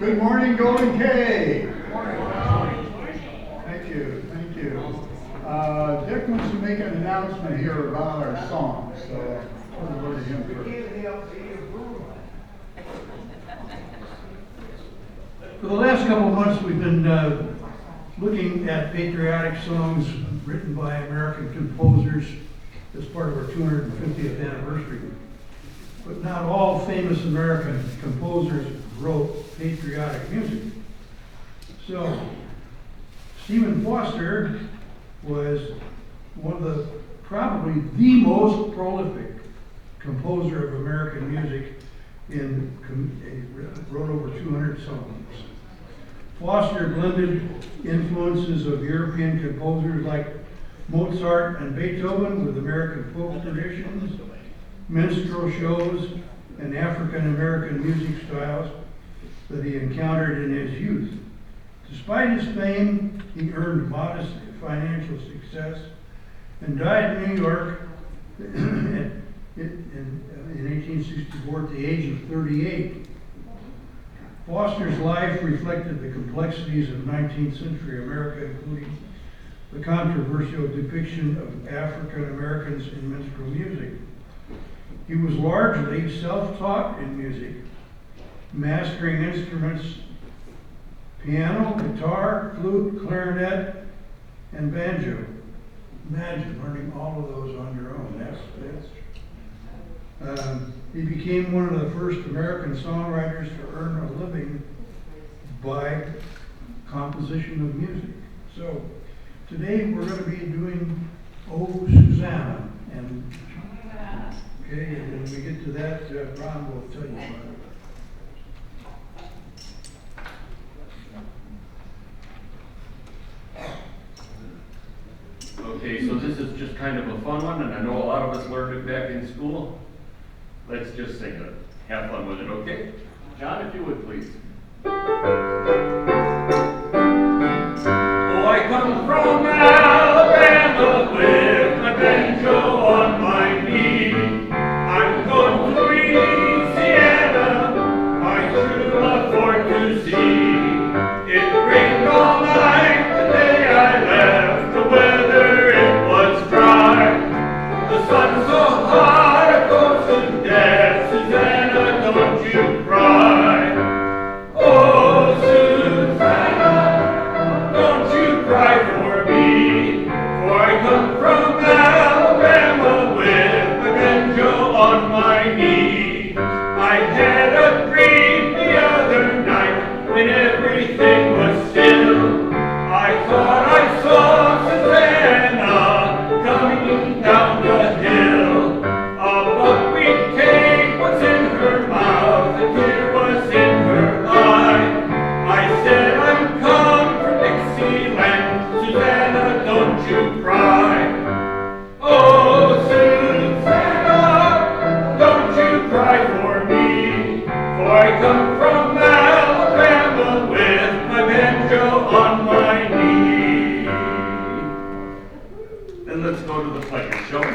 Good morning, Golden K. Good morning. Thank you. Dick wants to make an announcement here about our songs, so I'll go to him first. For the last couple of months, we've been looking at patriotic songs written by American composers as part of our 250th anniversary. But not all famous American composers wrote patriotic music. So, Stephen Foster was probably the most prolific composer of American music. Wrote over 200 songs. Foster blended influences of European composers like Mozart and Beethoven with American folk traditions, minstrel shows, and African American music styles that he encountered in his youth. Despite his fame, he earned modest financial success and died in New York in 1864 at the age of 38. Foster's life reflected the complexities of 19th century America, including the controversial depiction of African Americans in minstrel music. He was largely self-taught in music, mastering instruments, piano, guitar, flute, clarinet, and banjo. Imagine learning all of those on your own. He became one of the first American songwriters to earn a living by composition of music. So today we're going to be doing Oh Susanna, and when we get to that, Ron will tell you about it. Okay, so this is just kind of a fun one, and I know a lot of us learned it back in school. Let's just sing it. Have fun with it, okay? John, if you would, please. Oh, I come from Alabama with my banjo on my knee. I'm going to Louisiana, my true love for to see. It rained all night the day I left. The weather, it was dry. The sun so hot, I go to death. Susanna, don't you cry. Oh, Susanna, don't you cry for me. For I come from Alabama with my banjo on my knee. I had a dream the other night when everything was still. I thought I saw Susanna coming down the hill. A buckwheat cake was in her mouth, a tear was in her eye. I said, I'm come from Dixieland, Susanna, don't you cry. Oh, Susanna, don't you cry for me, for I come from Alabama with my banjo on my knee. Then let's go to the pledge, shall we?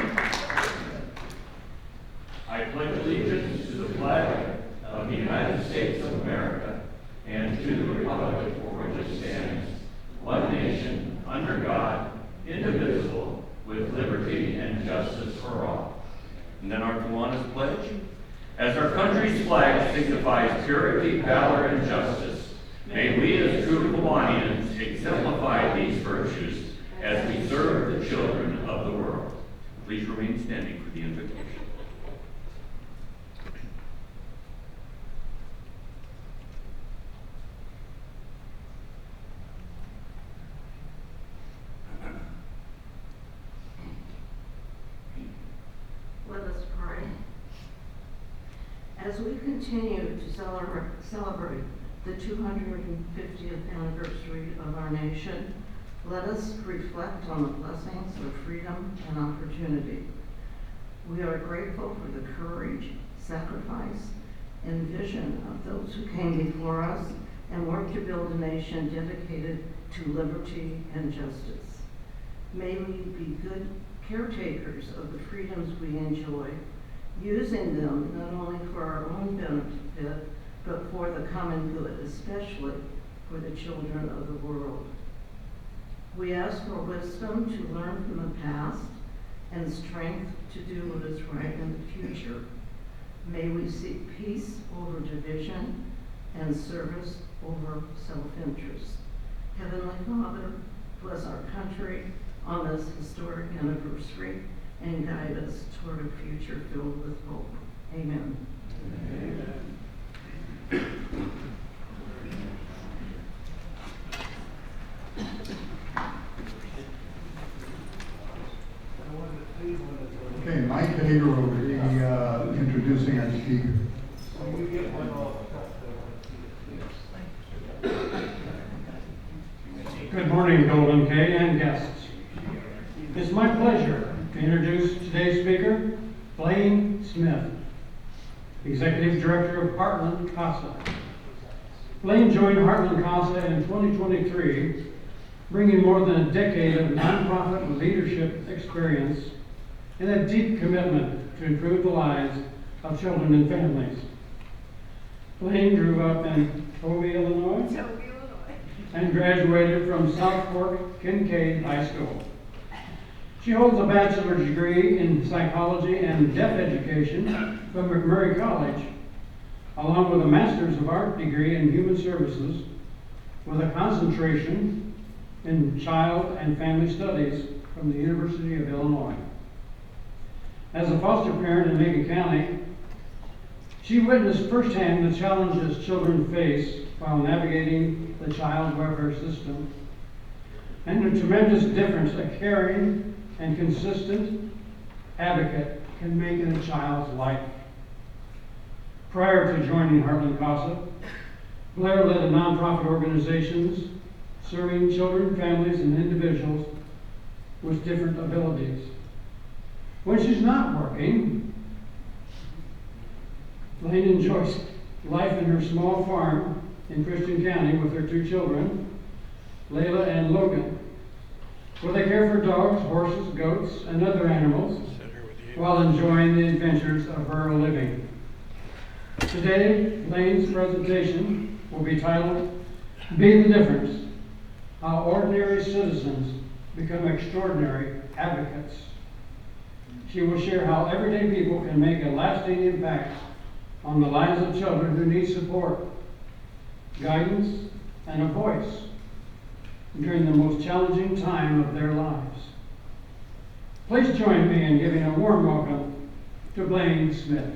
I pledge allegiance to the flag of the United States of America and to the republic for which it stands, one nation, under God, indivisible, with liberty and justice for all. And then our Kiwanis pledge. As our country's flag signifies purity, valor, and justice, may we as true Kiwanians exemplify these virtues as we serve the children of the world. Please remain standing for the invocation. Let us pray. As we continue to celebrate the 250th anniversary of our nation, let us reflect on the blessings of freedom and opportunity. We are grateful for the courage, sacrifice, and vision of those who came before us and worked to build a nation dedicated to liberty and justice. May we be good caretakers of the freedoms we enjoy, using them not only for our own benefit, but for the common good, especially for the children of the world. We ask for wisdom to learn from the past and strength to do what is right in the future. May we seek peace over division and service over self-interest. Heavenly Father, bless our country on this historic anniversary and guide us toward a future filled with hope. Amen. Amen. Okay, Mike Hager will be introducing our speaker. Good morning, Golden K and guests. It's my pleasure to introduce today's speaker, Blaine Smith, Executive Director of Heartland CASA. Blaine joined Heartland CASA in 2023, bringing more than a decade of nonprofit leadership experience and a deep commitment to improve the lives of children and families. Blaine grew up in Toby, Illinois, and graduated from South Fork Kincaid High School. She holds a bachelor's degree in psychology and deaf education from McMurray College, along with a master's of art degree in human services with a concentration in child and family studies from the University of Illinois. As a foster parent in Macon County, she witnessed firsthand the challenges children face while navigating the child welfare system, and the tremendous difference a caring and consistent advocate can make in a child's life. Prior to joining Heartland CASA, Blair led nonprofit organizations serving children, families, and individuals with different abilities. When she's not working, Blaine enjoys life in her small farm in Christian County with her 2 children, Layla and Logan, where they care for dogs, horses, goats, and other animals while enjoying the adventures of rural living. Today, Blaine's presentation will be titled, Be the Difference, How Ordinary Citizens Become Extraordinary Advocates. She will share how everyday people can make a lasting impact on the lives of children who need support, guidance, and a voice during the most challenging time of their lives. Please join me in giving a warm welcome to Blaine Smith.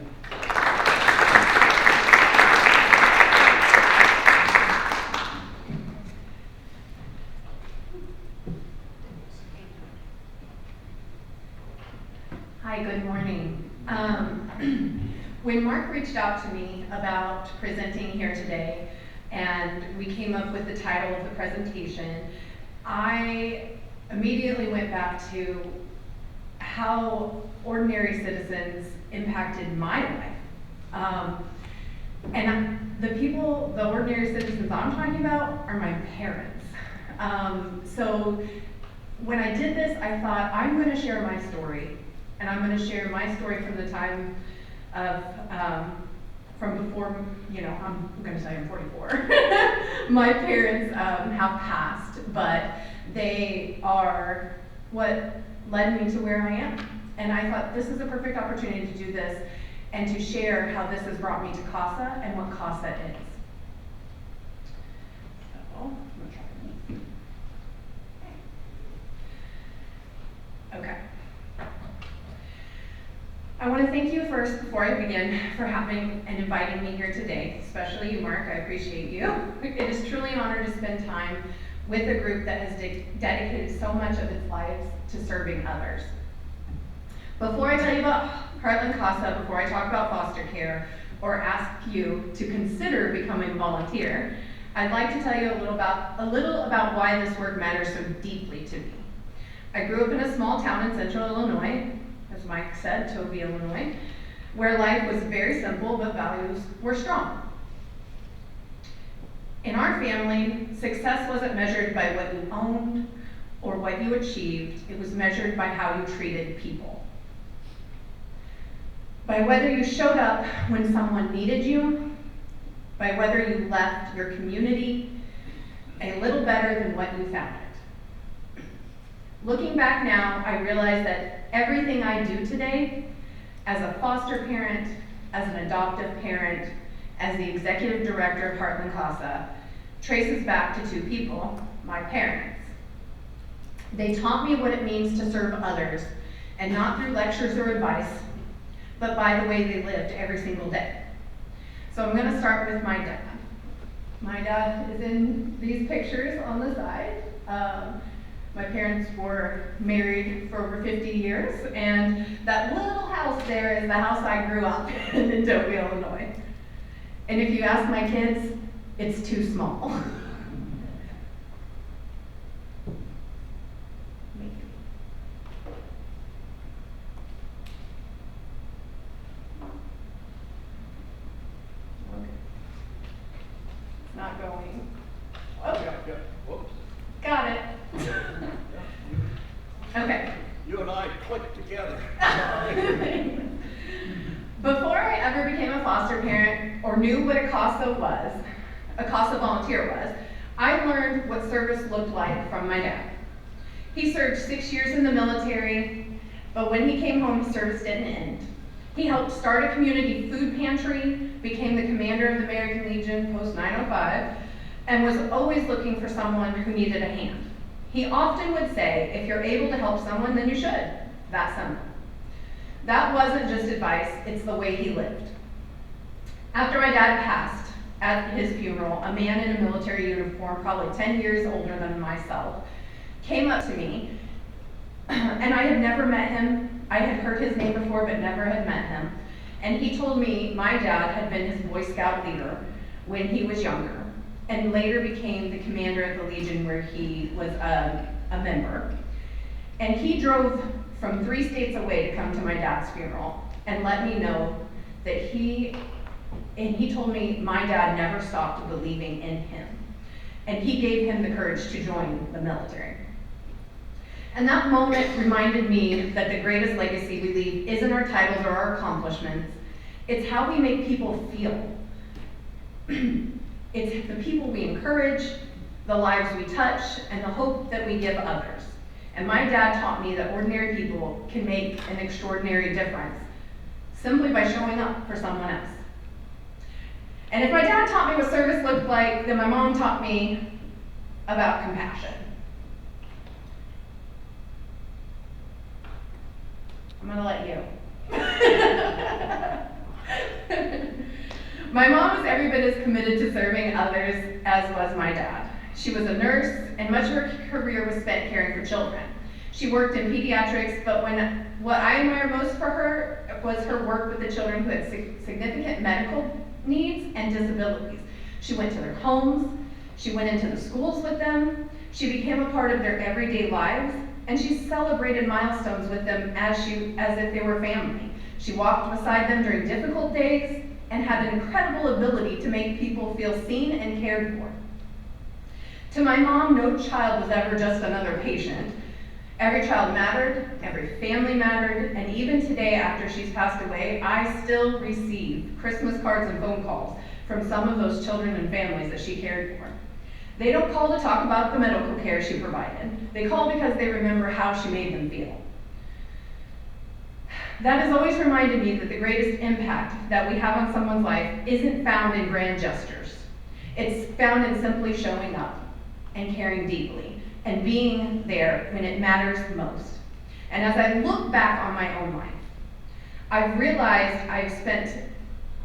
Hi, good morning. When Mark reached out to me about presenting here today, and we came up with the title of the presentation, I immediately went back to how ordinary citizens impacted my life. The ordinary citizens I'm talking about are my parents. So when I did this, I thought, I'm going to share my story. And I'm going to share my story from the time of, from before, I'm going to tell you I'm 44. My parents have passed, but they are what led me to where I am. And I thought this is a perfect opportunity to do this and to share how this has brought me to CASA and what CASA is. So, I'm going to try this. Okay. I want to thank you first, before I begin, for having and inviting me here today, especially you, Mark. I appreciate you. It is truly an honor to spend time with a group that has dedicated so much of its lives to serving others. Before I tell you about Heartland CASA, before I talk about foster care, or ask you to consider becoming a volunteer, I'd like to tell you a little about why this work matters so deeply to me. I grew up in a small town in central Illinois, as Mike said, Toby, Illinois, where life was very simple, but values were strong. In our family, success wasn't measured by what you owned or what you achieved. It was measured by how you treated people. By whether you showed up when someone needed you, by whether you left your community a little better than what you found it. Looking back now, I realize that everything I do today, as a foster parent, as an adoptive parent, as the executive director of Heartland CASA, traces back to two people, my parents. They taught me what it means to serve others, and not through lectures or advice, but by the way they lived every single day. So I'm gonna start with my dad. My dad is in these pictures on the side. My parents were married for over 50 years, and that little house there is the house I grew up in Toby, Illinois. And if you ask my kids, it's too small. Not going. Whoops. Got it. Okay. You and I clicked together. Before I ever became a foster parent or knew what a CASA volunteer was, I learned what service looked like from my dad. He served 6 years in the military, but when he came home, service didn't end. He helped start a community food pantry, became the commander of the American Legion post 905, and was always looking for someone who needed a hand. He often would say, if you're able to help someone, then you should. That simple. That wasn't just advice, it's the way he lived. After my dad passed, at his funeral, a man in a military uniform, probably 10 years older than myself, came up to me, and I had never met him. I had heard his name before, but never had met him. And he told me my dad had been his Boy Scout leader when he was younger, and later became the commander of the Legion where he was a member. And he drove from 3 states away to come to my dad's funeral and let me know that he told me my dad never stopped believing in him. And he gave him the courage to join the military. And that moment reminded me that the greatest legacy we leave isn't our titles or our accomplishments, it's how we make people feel. It's the people we encourage, the lives we touch, and the hope that we give others. And my dad taught me that ordinary people can make an extraordinary difference simply by showing up for someone else. And if my dad taught me what service looked like, then my mom taught me about compassion. I'm gonna let you. My mom was every bit as committed to serving others as was my dad. She was a nurse, and much of her career was spent caring for children. She worked in pediatrics, but what I admire most for her was her work with the children who had significant medical needs and disabilities. She went to their homes, she went into the schools with them, she became a part of their everyday lives, and she celebrated milestones with them as if they were family. She walked beside them during difficult days and had an incredible ability to make people feel seen and cared for. To my mom, no child was ever just another patient. Every child mattered, every family mattered, and even today after she's passed away, I still receive Christmas cards and phone calls from some of those children and families that she cared for. They don't call to talk about the medical care she provided. They call because they remember how she made them feel. That has always reminded me that the greatest impact that we have on someone's life isn't found in grand gestures. It's found in simply showing up and caring deeply and being there when it matters most. And as I look back on my own life, I've realized I've spent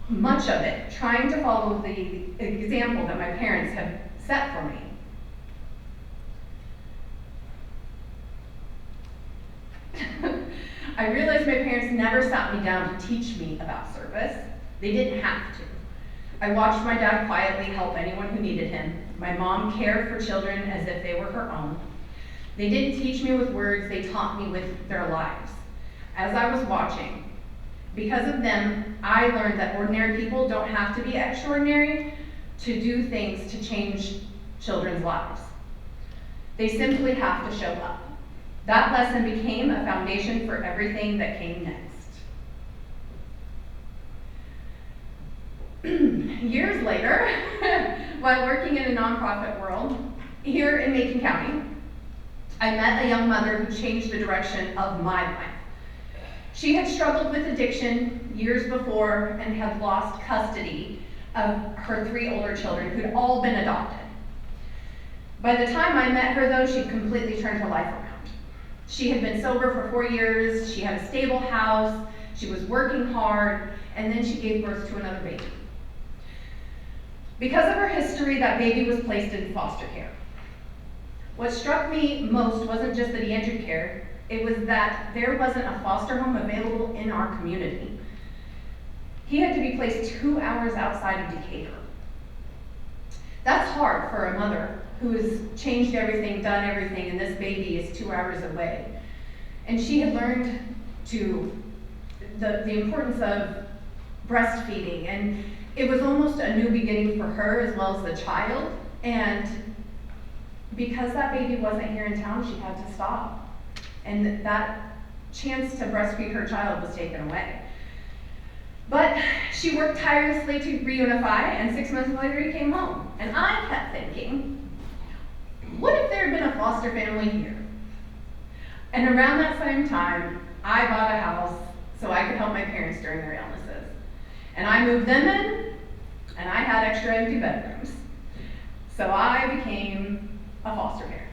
much of it trying to follow the example that my parents have set for me. I realized my parents never sat me down to teach me about service. They didn't have to. I watched my dad quietly help anyone who needed him. My mom cared for children as if they were her own. They didn't teach me with words, they taught me with their lives. As I was watching, because of them, I learned that ordinary people don't have to be extraordinary to do things to change children's lives. They simply have to show up. That lesson became a foundation for everything that came next. years later, while working in a nonprofit world here in Macon County, I met a young mother who changed the direction of my life. She had struggled with addiction years before and had lost custody of her 3 older children who'd all been adopted. By the time I met her, though, she'd completely turned her life around. She had been sober for 4 years, she had a stable house, she was working hard, and then she gave birth to another baby. Because of her history, that baby was placed in foster care. What struck me most wasn't just that he entered care, it was that there wasn't a foster home available in our community. He had to be placed 2 hours outside of Decatur. That's hard for a mother who has changed everything, done everything, and this baby is 2 hours away. And she had learned the importance of breastfeeding, and it was almost a new beginning for her as well as the child. And because that baby wasn't here in town, she had to stop. And that chance to breastfeed her child was taken away. But she worked tirelessly to reunify, and 6 months later he came home. And I kept thinking, what if there had been a foster family here? And around that same time, I bought a house so I could help my parents during their illnesses. And I moved them in, and I had extra empty bedrooms. So I became a foster parent.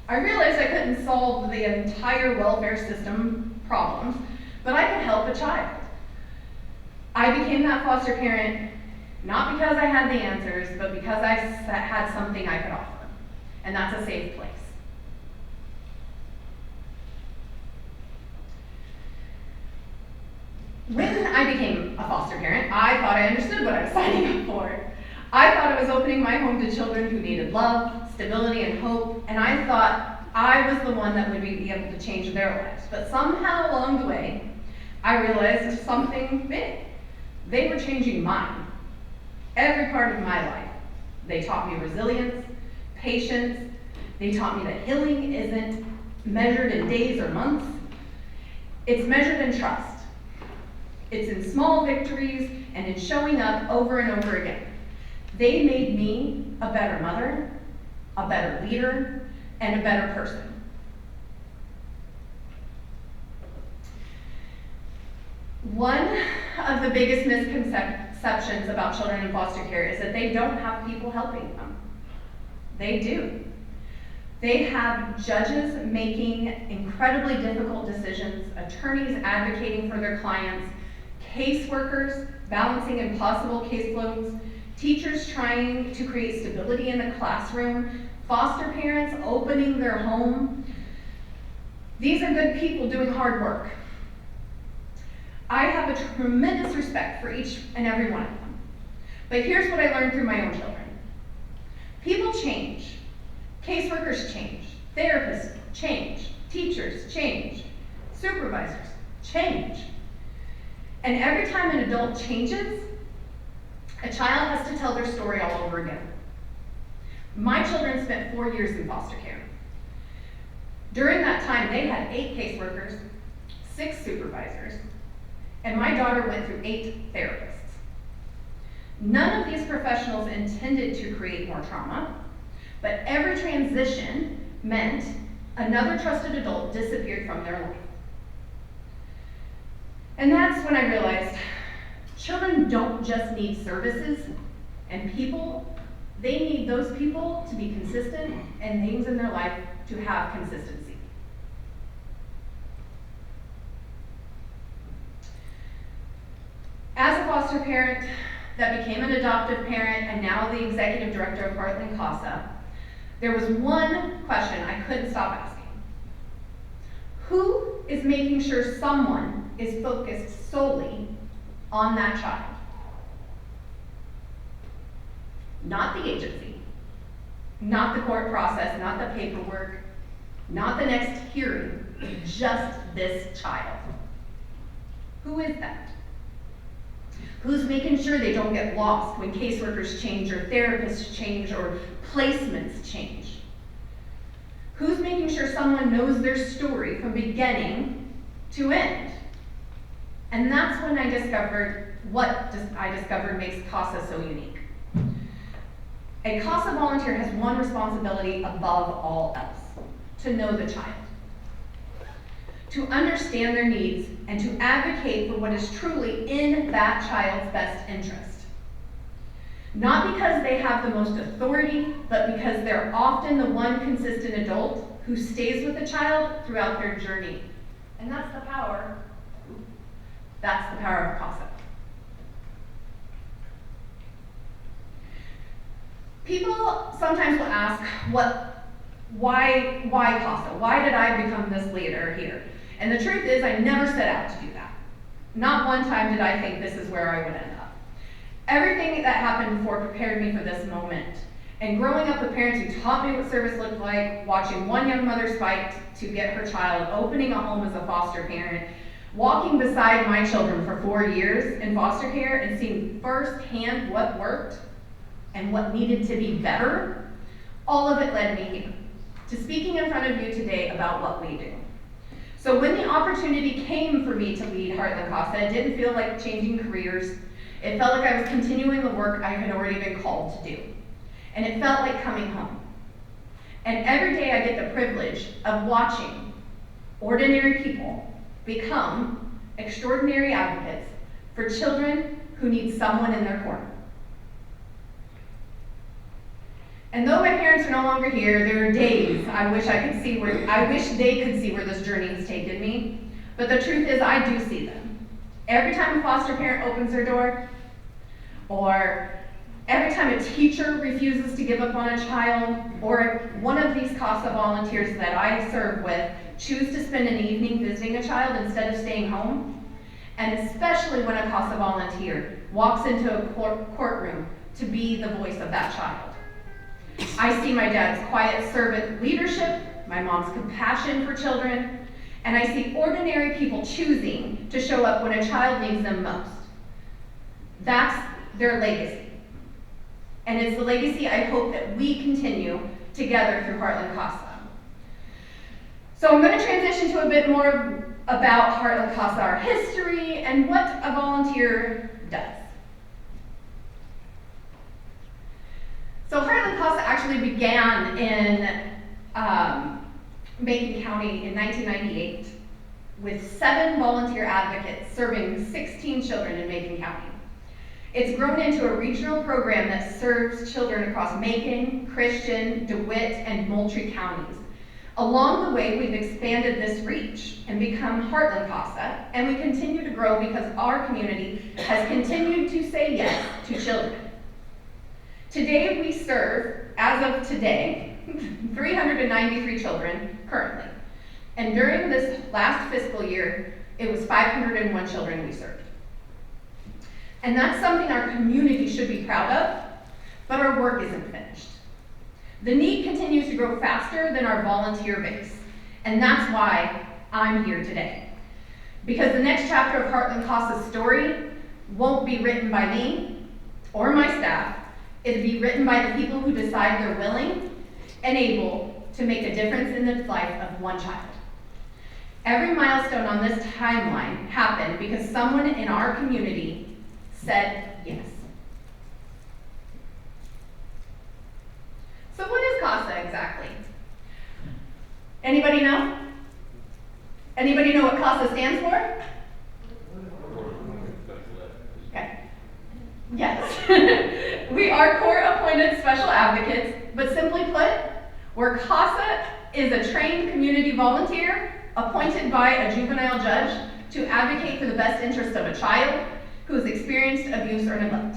I realized I couldn't solve the entire welfare system problems, but I could help a child. I became that foster parent not because I had the answers, but because I had something I could offer, and that's a safe place. When I became a foster parent, I thought I understood what I was signing up for. I thought I was opening my home to children who needed love, stability, and hope, and I thought I was the one that would be able to change their lives. But somehow along the way, I realized something big. They were changing mine. Every part of my life. They taught me resilience, patience. They taught me that healing isn't measured in days or months. It's measured in trust. It's in small victories and in showing up over and over again. They made me a better mother, a better leader, and a better person. One of the biggest misconceptions about children in foster care is that they don't have people helping them. They do. They have judges making incredibly difficult decisions, attorneys advocating for their clients, caseworkers balancing impossible caseloads, teachers trying to create stability in the classroom, foster parents opening their home. These are good people doing hard work. I have a tremendous respect for each and every one of them. But here's what I learned through my own children. People change. Caseworkers change. Therapists change. Teachers change. Supervisors change. And every time an adult changes, a child has to tell their story all over again. My children spent 4 years in foster care. During that time, they had 8 caseworkers, 6 supervisors, and my daughter went through 8 therapists. None of these professionals intended to create more trauma, but every transition meant another trusted adult disappeared from their life. And that's when I realized children don't just need services and people, they need those people to be consistent and things in their life to have consistency. As a foster parent that became an adoptive parent and now the executive director of Heartland CASA, there was one question I couldn't stop asking. Who is making sure someone is focused solely on that child? Not the agency, not the court process, not the paperwork, not the next hearing, just this child. Who is that? Who's making sure they don't get lost when caseworkers change or therapists change or placements change? Who's making sure someone knows their story from beginning to end? And that's when I discovered what I discovered makes CASA so unique. A CASA volunteer has one responsibility above all else: to know the child, to understand their needs, and to advocate for what is truly in that child's best interest. Not because they have the most authority, but because they're often the one consistent adult who stays with the child throughout their journey. And that's the power of CASA. People sometimes will ask, why CASA? Why did I become this leader here? And the truth is, I never set out to do that. Not one time did I think this is where I would end up. Everything that happened before prepared me for this moment. And growing up with parents who taught me what service looked like, watching one young mother's fight to get her child, opening a home as a foster parent, walking beside my children for 4 years in foster care and seeing firsthand what worked and what needed to be better, all of it led me here, to speaking in front of you today about what we do. So when the opportunity came for me to lead Heartland CASA, it didn't feel like changing careers. It felt like I was continuing the work I had already been called to do. And it felt like coming home. And every day I get the privilege of watching ordinary people become extraordinary advocates for children who need someone in their corner. And though my parents are no longer here, there are days I wish they could see where this journey has taken me. But the truth is, I do see them. Every time a foster parent opens their door, or every time a teacher refuses to give up on a child, or one of these CASA volunteers that I serve with choose to spend an evening visiting a child instead of staying home, and especially when a CASA volunteer walks into a courtroom to be the voice of that child. I see my dad's quiet servant leadership, my mom's compassion for children, and I see ordinary people choosing to show up when a child needs them most. That's their legacy. And it's the legacy I hope that we continue together through Heartland CASA. So I'm going to transition to a bit more about Heartland CASA, our history, and what a volunteer does. So Heartland CASA actually began in Macon County in 1998 with 7 volunteer advocates serving 16 children in Macon County. It's grown into a regional program that serves children across Macon, Christian, DeWitt, and Moultrie counties. Along the way, we've expanded this reach and become Heartland CASA, and we continue to grow because our community has continued to say yes to children. Today we serve, as of today, 393 children currently. And during this last fiscal year, it was 501 children we served. And that's something our community should be proud of, but our work isn't finished. The need continues to grow faster than our volunteer base, and that's why I'm here today. Because the next chapter of Heartland CASA's story won't be written by me or my staff. It'll be written by the people who decide they're willing and able to make a difference in the life of one child. Every milestone on this timeline happened because someone in our community said yes. So what is CASA exactly? Anybody know? Anybody know what CASA stands for? Okay. Yes. We are court-appointed special advocates, but simply put, where CASA is a trained community volunteer appointed by a juvenile judge to advocate for the best interest of a child who has experienced abuse or neglect.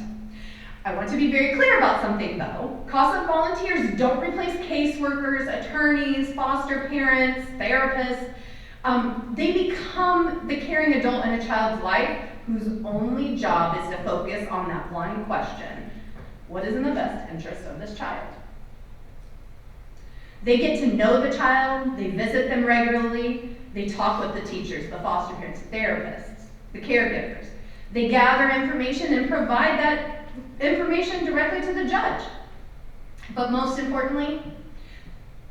I want to be very clear about something though. CASA volunteers don't replace caseworkers, attorneys, foster parents, therapists. They become the caring adult in a child's life whose only job is to focus on that one question: what is in the best interest of this child? They get to know the child, they visit them regularly, they talk with the teachers, the foster parents, therapists, the caregivers. They gather information and provide that information directly to the judge. But most importantly,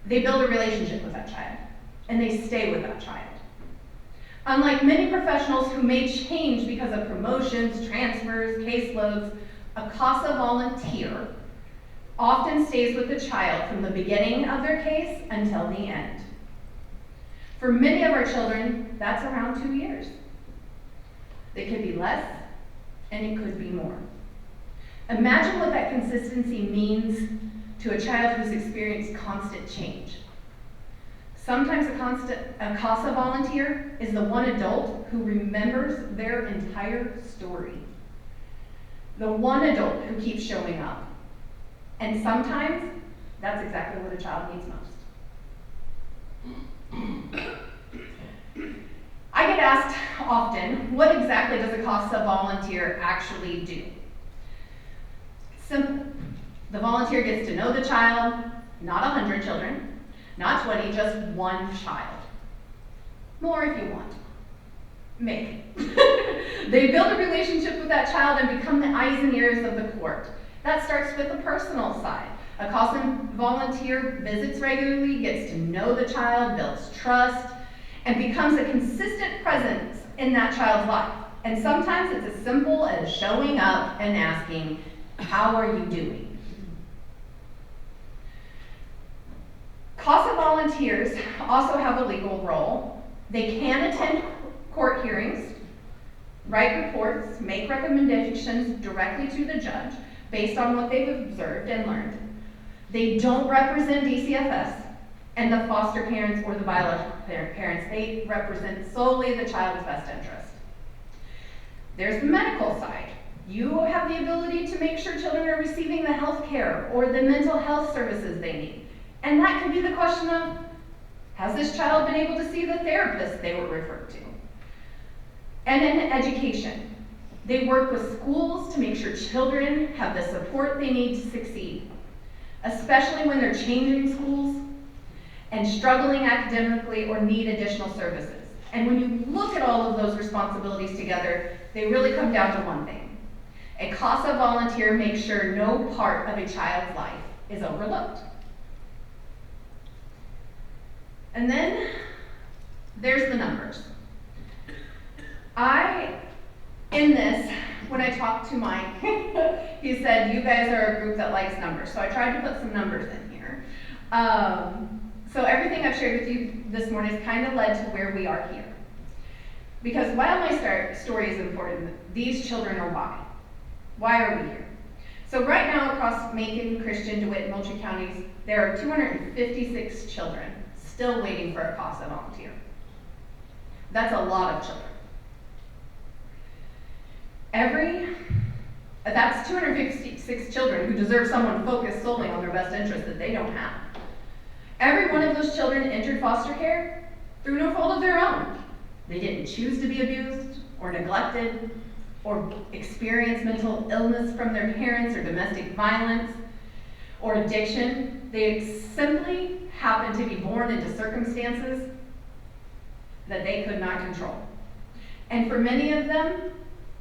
they build a relationship with that child, and they stay with that child. Unlike many professionals who may change because of promotions, transfers, caseloads, a CASA volunteer often stays with the child from the beginning of their case until the end. For many of our children, that's around 2 years. It could be less, and it could be more. Imagine what that consistency means to a child who's experienced constant change. Sometimes a CASA volunteer is the one adult who remembers their entire story. The one adult who keeps showing up. And sometimes, that's exactly what a child needs most. I get asked often, what exactly does a CASA volunteer actually do? Simple. The volunteer gets to know the child, not 100 children, not 20, just one child. More if you want. Maybe. They build a relationship with that child and become the eyes and ears of the court. That starts with the personal side. A CASA volunteer visits regularly, gets to know the child, builds trust, and becomes a consistent presence in that child's life. And sometimes it's as simple as showing up and asking, "How are you doing?" CASA volunteers also have a legal role. They can attend court hearings, write reports, make recommendations directly to the judge based on what they've observed and learned. They don't represent DCFS and the foster parents or the biological parents. They represent solely the child's best interest. There's the medical side. You have the ability to make sure children are receiving the health care or the mental health services they need. And that could be the question of, has this child been able to see the therapist they were referred to? And in education, they work with schools to make sure children have the support they need to succeed, especially when they're changing schools and struggling academically or need additional services. And when you look at all of those responsibilities together, they really come down to one thing. A CASA volunteer makes sure no part of a child's life is overlooked. And then there's the numbers. When I talked to Mike, he said, you guys are a group that likes numbers. So I tried to put some numbers in here. So everything I've shared with you this morning has kind of led to where we are here. Because while my story is important, these children are why. Why are we here? So right now across Macon, Christian, DeWitt, and Moultrie counties, there are 256 children still waiting for a CASA volunteer. That's a lot of children. That's 256 children who deserve someone focused solely on their best interest that they don't have. Every one of those children entered foster care through no fault of their own. They didn't choose to be abused or neglected or experience mental illness from their parents or domestic violence or addiction. They simply happened to be born into circumstances that they could not control. And for many of them,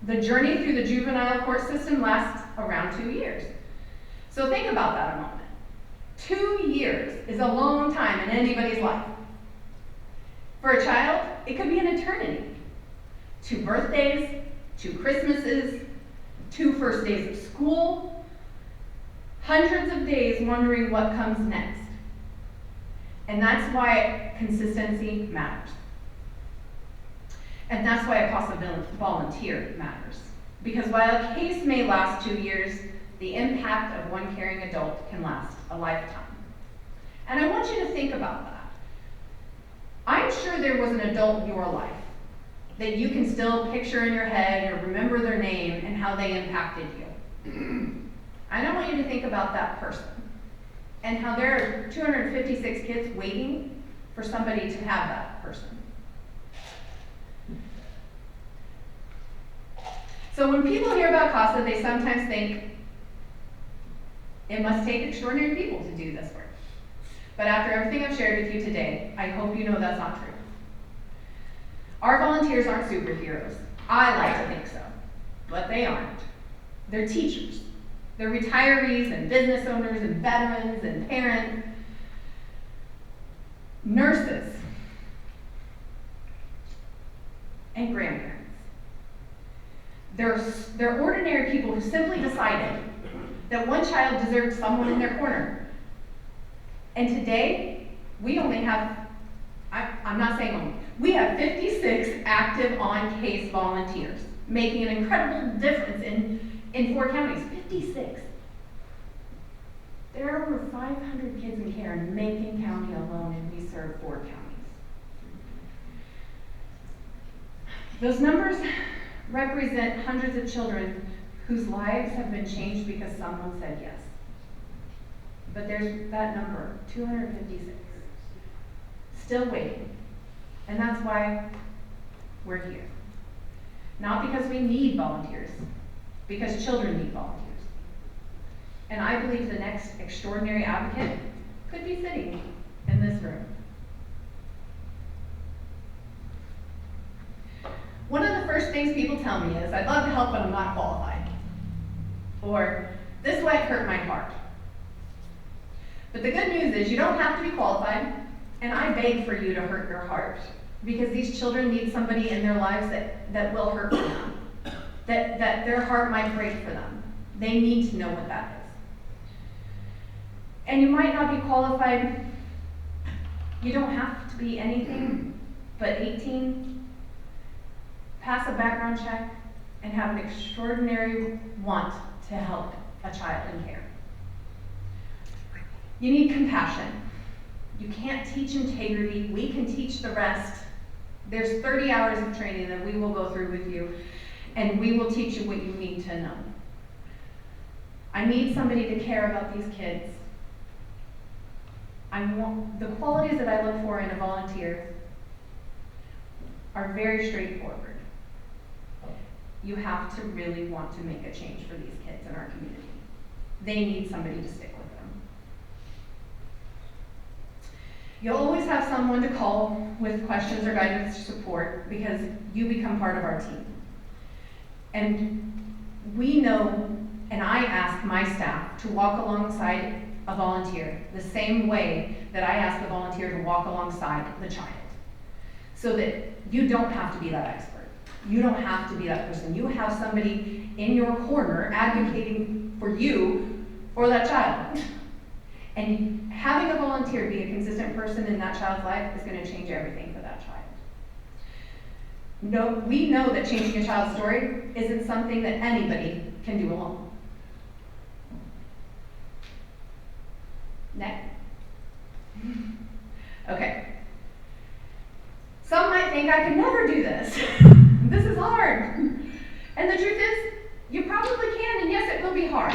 the journey through the juvenile court system lasts around 2 years. So think about that a moment. 2 years is a long time in anybody's life. For a child, it could be an eternity. 2 birthdays, 2 Christmases, 2 first days of school, hundreds of days wondering what comes next. And that's why consistency matters. And that's why a CASA volunteer matters. Because while a case may last 2 years, the impact of one caring adult can last a lifetime. And I want you to think about that. I'm sure there was an adult in your life that you can still picture in your head or remember their name and how they impacted you. I want you to think about that person and how there are 256 kids waiting for somebody to have that person. So when people hear about CASA, they sometimes think it must take extraordinary people to do this work. But after everything I've shared with you today, I hope you know that's not true. Our volunteers aren't superheroes. I like to think so, but they aren't. They're teachers. They're retirees and business owners and veterans and parents, nurses, and grandparents. They're ordinary people who simply decided that one child deserved someone in their corner. And today, we only have, I'm not saying only, we have 56 active on-case volunteers, making an incredible difference in 4 counties. 56. There are over 500 kids in care in Macon County alone, and we serve 4 counties. Those numbers represent hundreds of children whose lives have been changed because someone said yes. But there's that number, 256, still waiting. And that's why we're here. Not because we need volunteers, because children need volunteers. And I believe the next extraordinary advocate could be sitting in this room. One of the first things people tell me is, I'd love to help, but I'm not qualified. Or, this wet hurt my heart. But the good news is you don't have to be qualified, and I beg for you to hurt your heart, because these children need somebody in their lives that will hurt for them, that their heart might break for them. They need to know what that is. And you might not be qualified. You don't have to be anything but 18, pass a background check, and have an extraordinary want to help a child in care. You need compassion. You can't teach integrity. We can teach the rest. There's 30 hours of training that we will go through with you, and we will teach you what you need to know. I need somebody to care about these kids. The qualities that I look for in a volunteer are very straightforward. You have to really want to make a change for these kids in our community. They need somebody to stick with them. You'll always have someone to call with questions or guidance or support because you become part of our team. And we know, and I ask my staff to walk alongside a volunteer the same way that I ask a volunteer to walk alongside the child. So that you don't have to be that expert. You don't have to be that person. You have somebody in your corner advocating for you or that child. And having a volunteer be a consistent person in that child's life is going to change everything for that child. No, we know that changing a child's story isn't something that anybody can do alone. Next. Okay. Some might think I could never do this. This is hard. And the truth is, you probably can, and yes, it will be hard.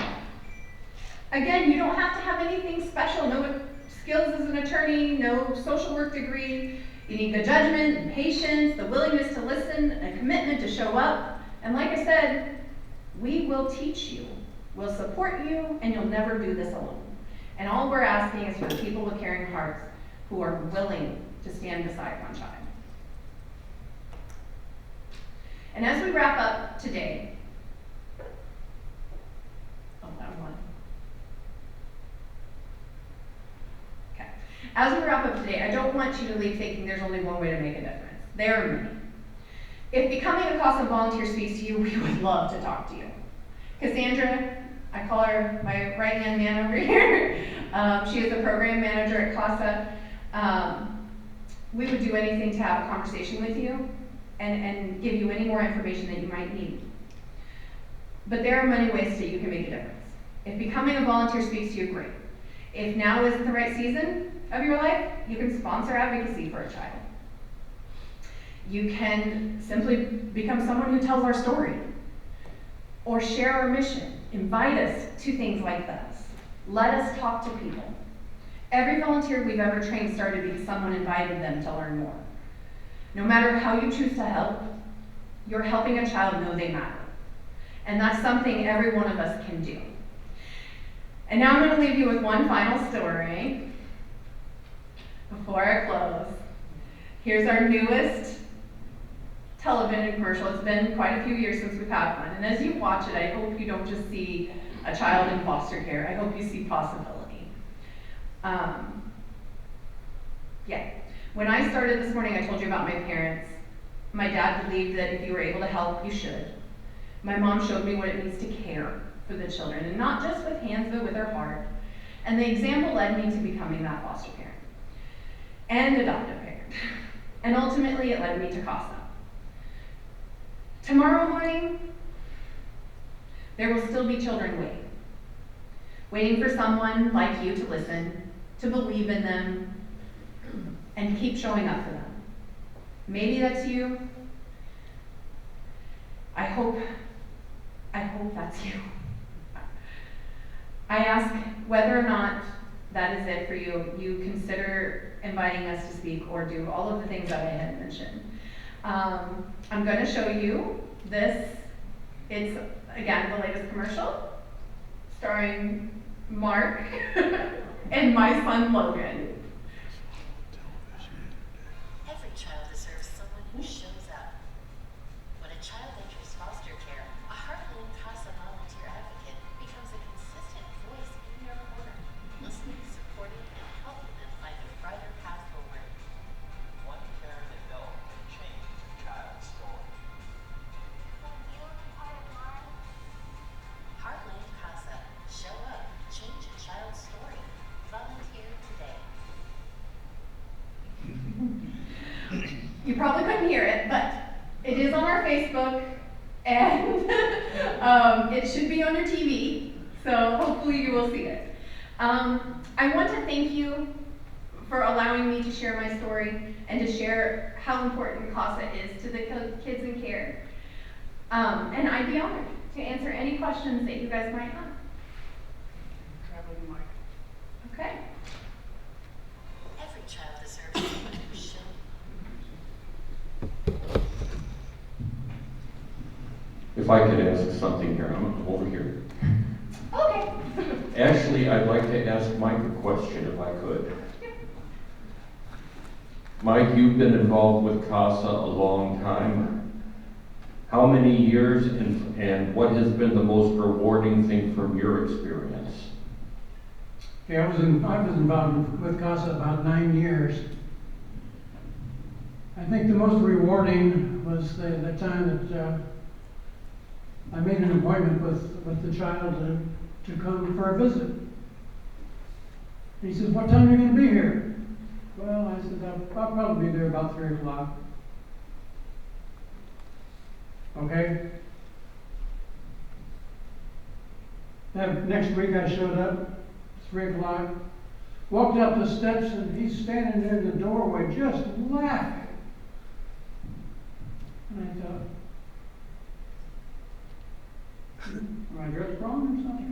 Again, you don't have to have anything special, no skills as an attorney, no social work degree. You need the judgment and patience, the willingness to listen, a commitment to show up. And like I said, we will teach you, we'll support you, and you'll never do this alone. And all we're asking is for people with caring hearts who are willing to stand beside one child. And as we wrap up today, As we wrap up today, I don't want you to leave thinking there's only one way to make a difference. There are many. If becoming a CASA volunteer speaks to you, we would love to talk to you. Cassandra, I call her my right-hand man over here. She is the program manager at CASA. We would do anything to have a conversation with you and give you any more information that you might need. But there are many ways that you can make a difference. If becoming a volunteer speaks to you, great. If now isn't the right season of your life, you can sponsor advocacy for a child. You can simply become someone who tells our story or share our mission. Invite us to things like this. Let us talk to people. Every volunteer we've ever trained started because someone invited them to learn more. No matter how you choose to help, you're helping a child know they matter. And that's something every one of us can do. And now I'm going to leave you with one final story before I close. Here's our newest television commercial. It's been quite a few years since we've had one. And as you watch it, I hope you don't just see a child in foster care. I hope you see possibility. When I started this morning, I told you about my parents. My dad believed that if you were able to help, you should. My mom showed me what it means to care for the children, and not just with hands, but with her heart. And the example led me to becoming that foster parent and adoptive parent. And ultimately, it led me to CASA. Tomorrow morning, there will still be children waiting for someone like you to listen, to believe in them, and keep showing up for them. Maybe that's you. I hope that's you. I ask whether or not that is it for you. You consider inviting us to speak or do all of the things that I had mentioned. I'm going to show you this. It's, again, the latest commercial starring Mark and my son Logan. Every child deserves someone who shows up. When a child enters foster care, a Heartland CASA volunteer advocate becomes a consistent voice in your corner, listening, supporting, and helping them find a brighter path forward. One caring adult can change a child's story. Heartland CASA. Show up. Change a child's story. Volunteer today. You probably couldn't hear it, but it is on our Facebook, and it should be on your TV, so hopefully you will see it. I want to thank you for allowing me to share my story and to share how important CASA is to the kids in care. And I'd be honored to answer any questions that you guys might have. Okay. Every child deserves someone who shows. If I could ask something here, I'm over here. Okay. Actually, I'd like to ask Mike a question if I could. Mike, you've been involved with CASA a long time. How many years and what has been the most rewarding thing from your experience? Okay, I was involved with CASA about 9 years. I think the most rewarding was the time that I made an appointment with the child to come for a visit. He says, "What time are you going to be here?" Well, I said, I'll probably be there about 3 o'clock. Okay. That next week I showed up, 3 o'clock, walked up the steps, and he's standing there in the doorway just laughing. And I thought, am I dressed wrong or something?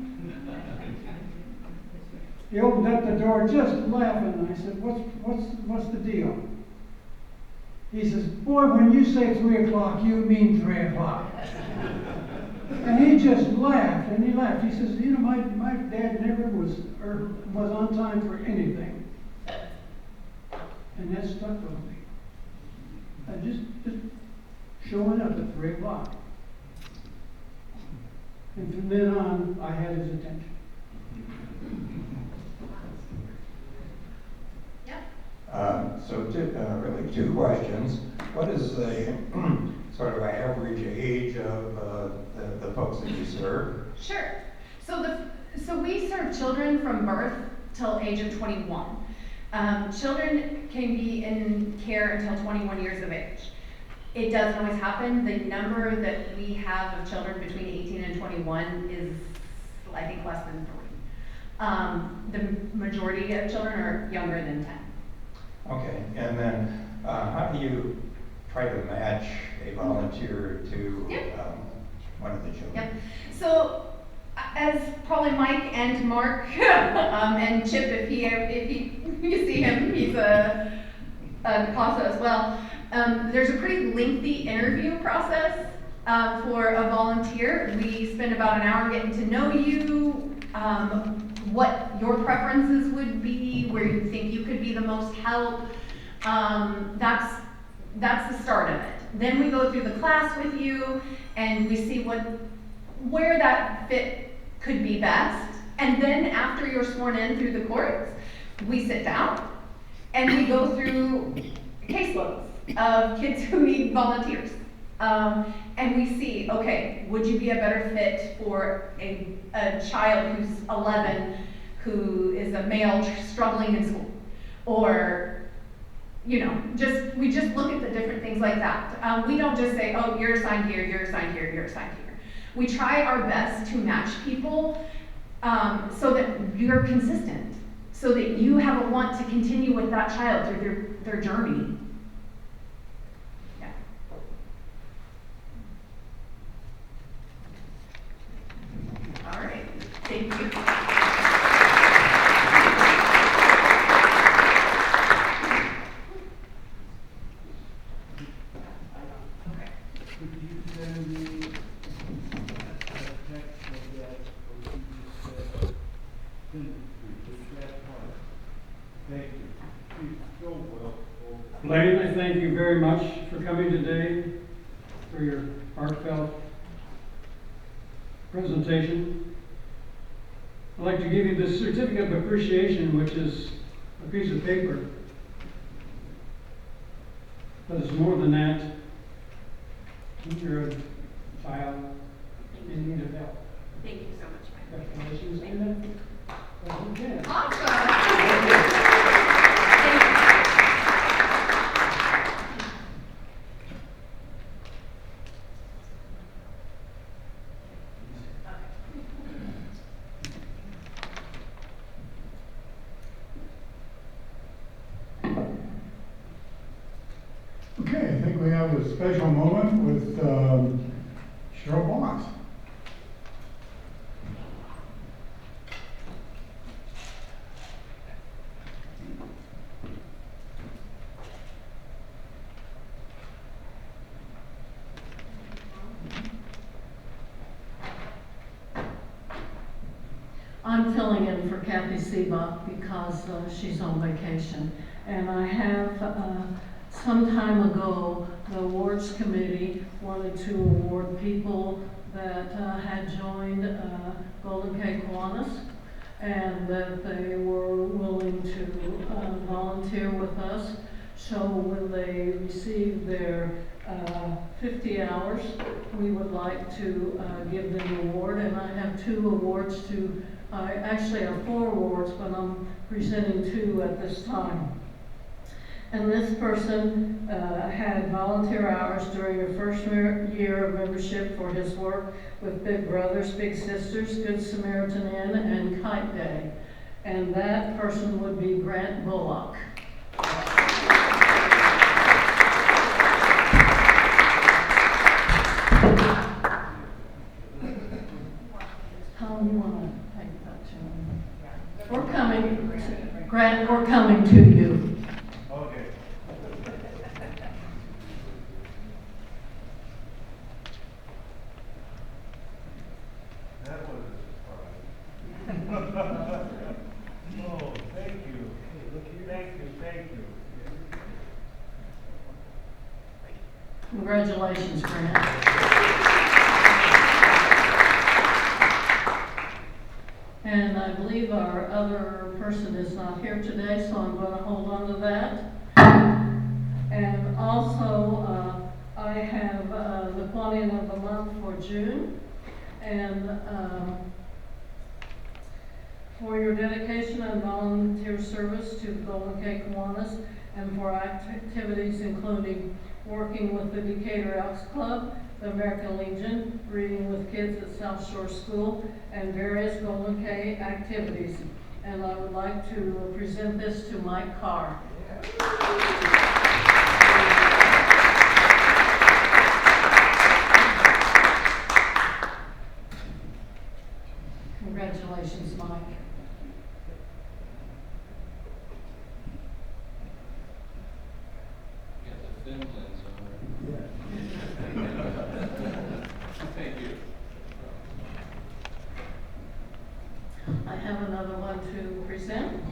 He opened up the door just laughing, and I said, what's the deal? He says, "Boy, when you say 3 o'clock, you mean 3 o'clock." And he just laughed, and he laughed. He says, "You know, my dad never was on time for anything." And that stuck with me. I just showing up at 3 o'clock. And from then on, I had his attention. So really two questions. What is the sort of average age of the folks that you serve? Sure. So we serve children from birth till age of 21. Children can be in care until 21 years of age. It doesn't always happen. The number that we have of children between 18 and 21 is, I think, less than 3. The majority of children are younger than 10. Okay, and then how do you try to match a volunteer to one of the children? Yep. So, as probably Mike and Mark and Chip, if you see him, he's a CASA as well. There's a pretty lengthy interview process for a volunteer. We spend about an hour getting to know you, what your preferences would be, where you think you could be the most help. That's the start of it. Then we go through the class with you, and we see where that fit could be best. And then after you're sworn in through the courts, we sit down and we go through caseloads of kids who need volunteers. And we see, okay, would you be a better fit for a child who's 11, who is a male struggling in school? Or, you know, we just look at the different things like that. We don't just say, oh, you're assigned here, you're assigned here, you're assigned here. We try our best to match people so that you're consistent, so that you have a want to continue with that child through their journey. Yeah. All right, thank you. Could you send me a text of that, what you just said? Send it to me, just that part. Thank you. You're so welcome. Blaine, I thank you very much for coming today, for your heartfelt presentation. I'd like to give you this certificate of appreciation, which is a piece of paper. But it's more than that. You're a child in need of help. Thank you so much, Mike. Congratulations. Thank you. Okay. Awesome. Okay, I think we have a special moment with Cheryl Bond. I'm filling in for Kathy Seebach because she's on vacation. And I have, some time ago, the awards committee wanted to award people that had joined Golden K Kiwanis, and that they were willing to volunteer with us. So when they receive their 50 hours, we would like to give them an award. And I have 2 awards to, actually I have 4 awards, but I'm presenting 2 at this time. And this person had volunteer hours during her first year of membership for his work with Big Brothers, Big Sisters, Good Samaritan Inn, and Kite Day. And that person would be Grant Bullock. How do you want to take that to him? We're coming, Grant, we're coming to you. Okay. That was a surprise. Oh, thank you. Thank you. Congratulations, Grant. And I believe our other person is not here today, so I'm going to hold on to that. And also, I have the Kiwanis of the Month for June. And for your dedication and volunteer service to the Golden K Kiwanis, and for activities including working with the Decatur Elks Club, the American Legion, reading with kids at South Shore School, and various Golden K activities. And I would like to present this to Mike Carr. Congratulations, Mike. I have another one to present.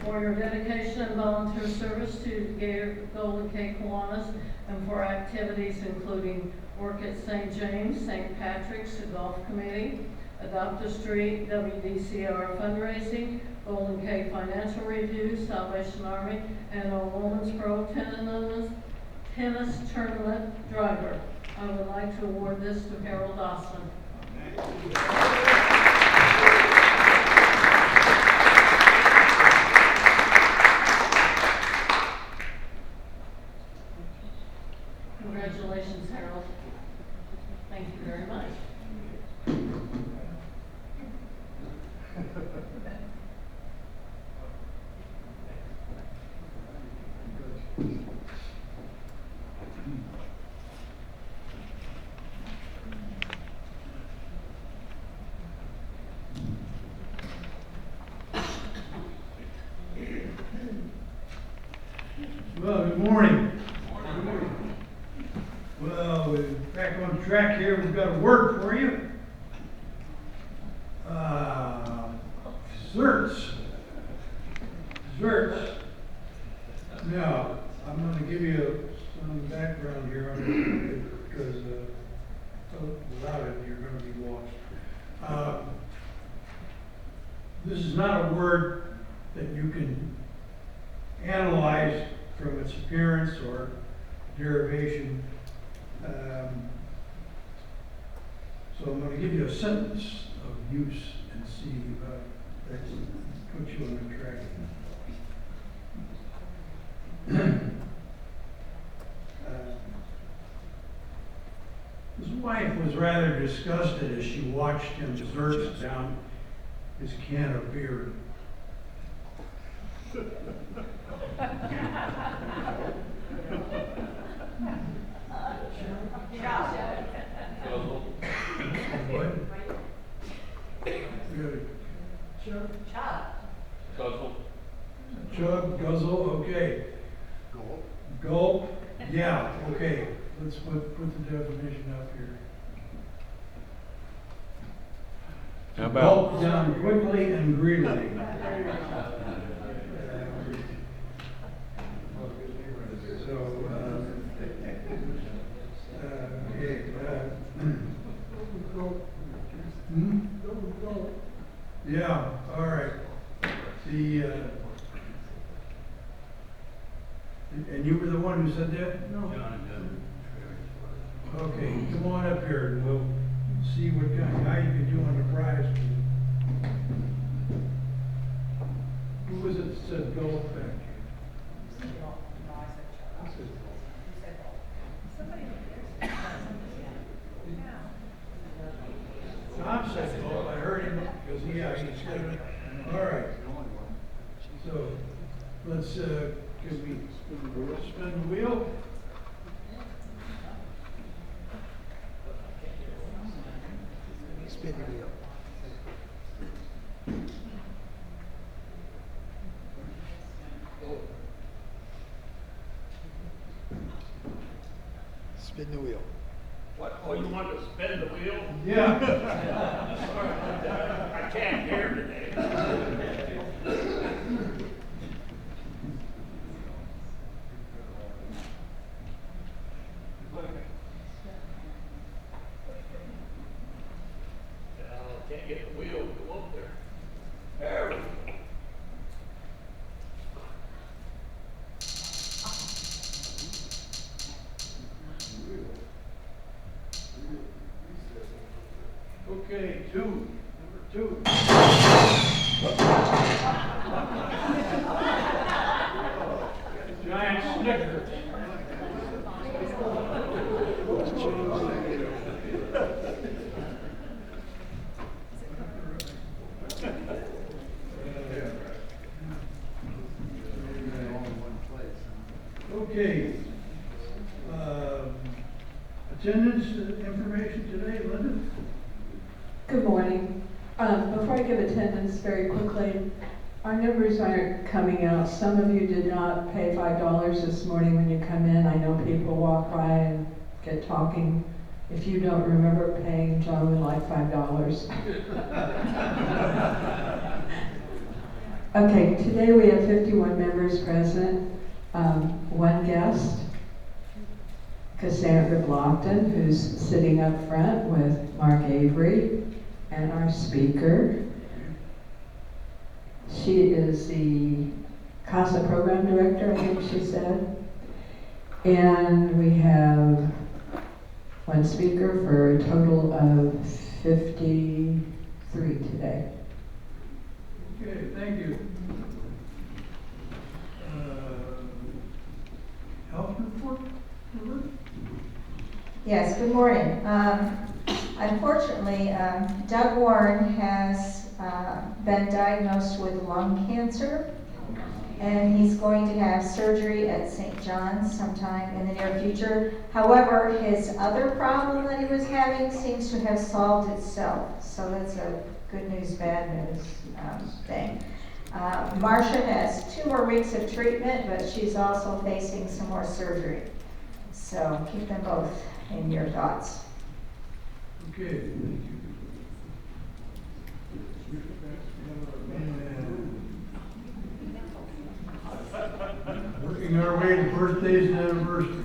For your dedication and volunteer service to the Golden K Kiwanis, and for activities including work at St. James, St. Patrick's, the Golf Committee, Adopt a Street, WDCR fundraising, Golden K Financial Review, Salvation Army, and a Women's Pro tennis tournament driver. I would like to award this to Harold Dawson. Congratulations, Harold. Thank you very much. Well, good morning. Well, we're back on track here. We've got a word for you. Desserts. Desserts. Now, I'm going to give you some background here on it because without it, you're going to be lost. This is not a word that you can analyze from its appearance or derivation. So I'm going to give you a sentence of use and see if that puts you on the track. His wife was rather disgusted as she watched him desert down his can of beer. What? Good. Chug, guzzle, okay. Gulp, yeah, okay. Let's put the definition up here. How about? Gulp down quickly and greedily. So, okay. Yeah, all right. And you were the one who said that? No. Okay, come on up here and we'll see what kind of guy you can do on the prize. Who was it that said go up back here? Tom said go, I heard him, because he said it. All right. So, let's, can we spin the wheel? Spin the wheel. Spin the wheel. What, oh, you want to spin the wheel? Yeah. I can't hear today. Can't get the wheel to go up there. There we go. Okay, number two. Giant Snickers. Okay. Attendance information today, Linda? Good morning. Before I give attendance very quickly, our numbers aren't coming out. Some of you did not pay $5 this morning when you come in. I know people walk by and get talking. If you don't remember paying, John would like $5. Okay, today we have 51 members present, one guest, Cassandra Blockton, who's sitting up front with Mark Avery, and our speaker. She is the CASA program director, I think she said. And we have one speaker for a total of 53 today. Okay, thank you. Health report, Herbert? Yes, good morning. Unfortunately, Doug Warren has been diagnosed with lung cancer, and he's going to have surgery at St. John's sometime in the near future. However, his other problem that he was having seems to have solved itself, so that's a good news, bad news thing. Marcia has 2 more weeks of treatment, but she's also facing some more surgery. So keep them both in your thoughts. Okay, thank you. And working our way to birthdays and anniversaries.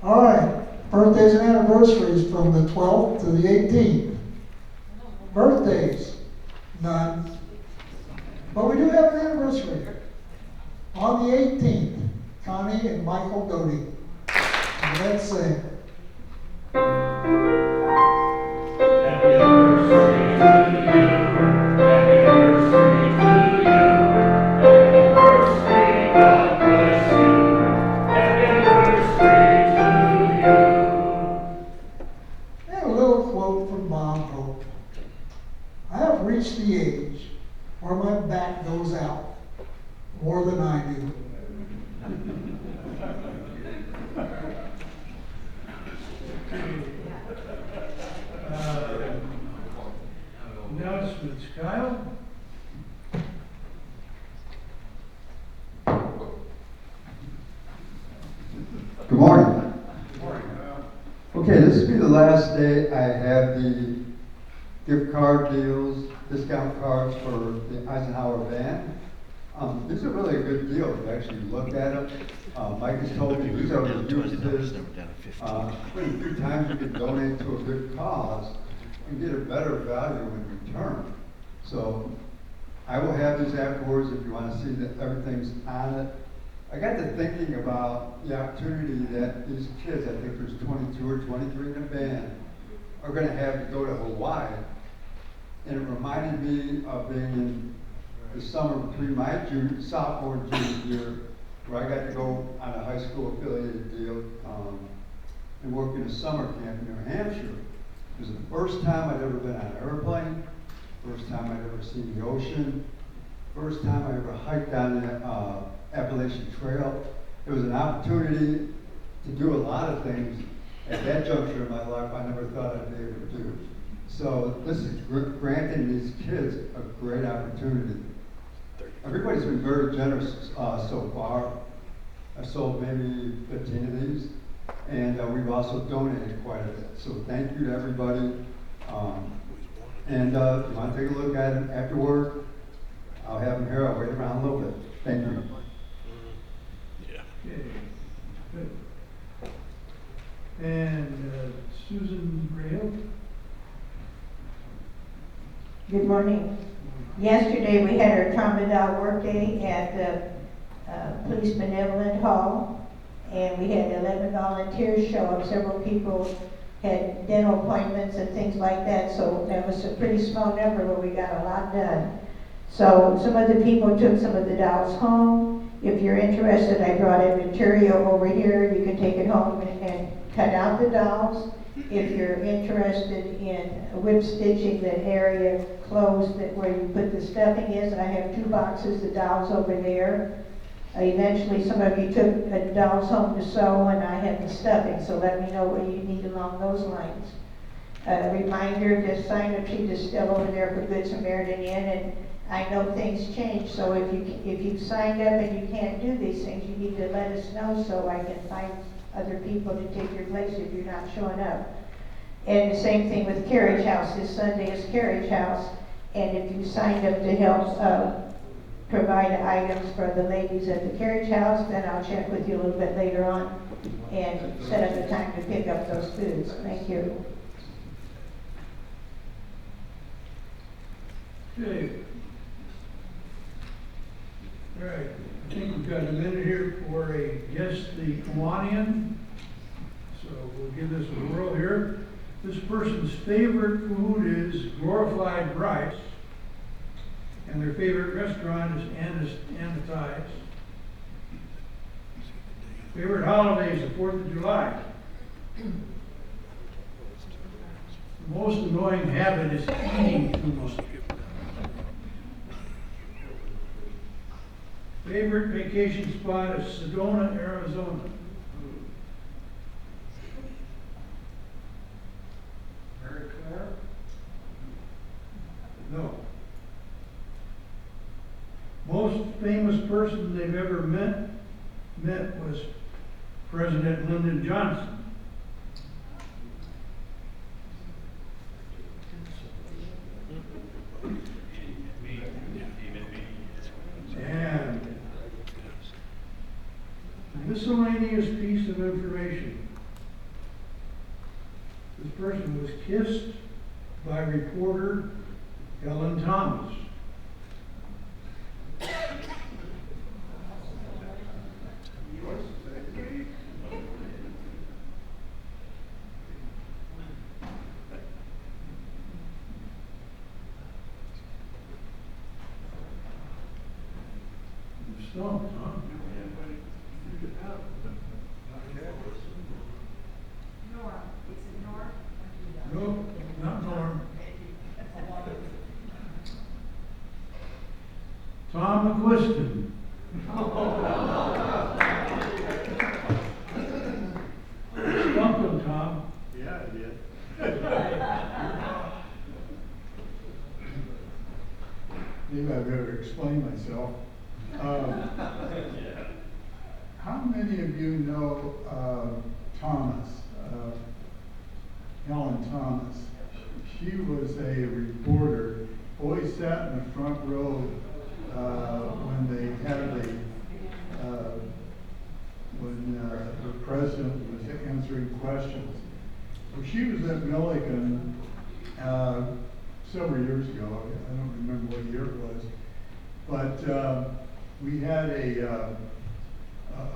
All right, birthdays and anniversaries from the 12th to the 18th. Birthdays, none. But we do have an anniversary. On the 18th, Connie and Michael Doty. Let's sing. Happy anniversary to you. Happy anniversary to you. Happy anniversary, God bless you. Happy anniversary to you. And a little quote from Bob Hope. I have reached the age where my back goes out more than I do. Announcements, Kyle? Good morning. Okay, this will be the last day I have the gift card deals, discount cards for the Eisenhower band. These are really a good deal if you actually look at them. Mike has told me these are used his. Pretty few times you can donate to a good cause and get a better value in return. So I will have these afterwards if you want to see that everything's on it. I got to thinking about the opportunity that these kids, I think there's 22 or 23 in the band, are going to have to go to Hawaii. And it reminded me of being in the summer between my sophomore and junior year, where I got to go on a high school affiliated deal and work in a summer camp in New Hampshire. It was the first time I'd ever been on an airplane, first time I'd ever seen the ocean, first time I ever hiked down the Appalachian Trail. It was an opportunity to do a lot of things at that juncture in my life I never thought I'd be able to do. So this is granting these kids a great opportunity. Everybody's been very generous so far. I've sold maybe 15 of these, and we've also donated quite a bit. So thank you to everybody. And if you want to take a look at them afterward, I'll have them here. I'll wait around a little bit. Thank you. Okay, good. And Susan Rail? Good morning. Yesterday we had our Trauma Doll work day at the Police Benevolent Hall, and we had 11 volunteers show up. Several people had dental appointments and things like that, so that was a pretty small number, but we got a lot done. So some of the people took some of the dolls home. If you're interested, I brought in material over here. You can take it home and cut out the dolls. If you're interested in whip stitching the area closed that where you put the stuffing is, and I have 2 boxes of dolls over there. Eventually, some of you took dolls home to sew, and I have the stuffing, so let me know what you need along those lines. A reminder, the sign-up sheet is still over there for Good Samaritan Inn, and I know things change, so if you've signed up and you can't do these things, you need to let us know so I can find other people to take your place if you're not showing up. And the same thing with Carriage House. This Sunday is Carriage House, and if you signed up to help provide items for the ladies at the Carriage House, then I'll check with you a little bit later on and set up a time to pick up those foods. Thank you. Okay. All right, I think we've got a minute here for a guessed the Kiwanian, so we'll give this a whirl here. This person's favorite food is glorified rice, and their favorite restaurant is Anatai's. Favorite holiday is the 4th of July. The most annoying habit is eating too much. Favorite vacation spot is Sedona, Arizona. Very clear. No. Most famous person they've ever met was President Lyndon Johnson. And a miscellaneous piece of information. This person was kissed by reporter Ellen Thomas. Stumped, huh? Norm, is it Norm? Nope, not Norm. Tom McQuiston. Stumped him, Tom. Yeah, I did. Maybe I better explain myself. How many of you know Thomas, Helen Thomas? She was a reporter, always sat in the front row when they had when the president was answering questions. Well, she was at Milligan several years ago. I don't remember what year it was. But we had a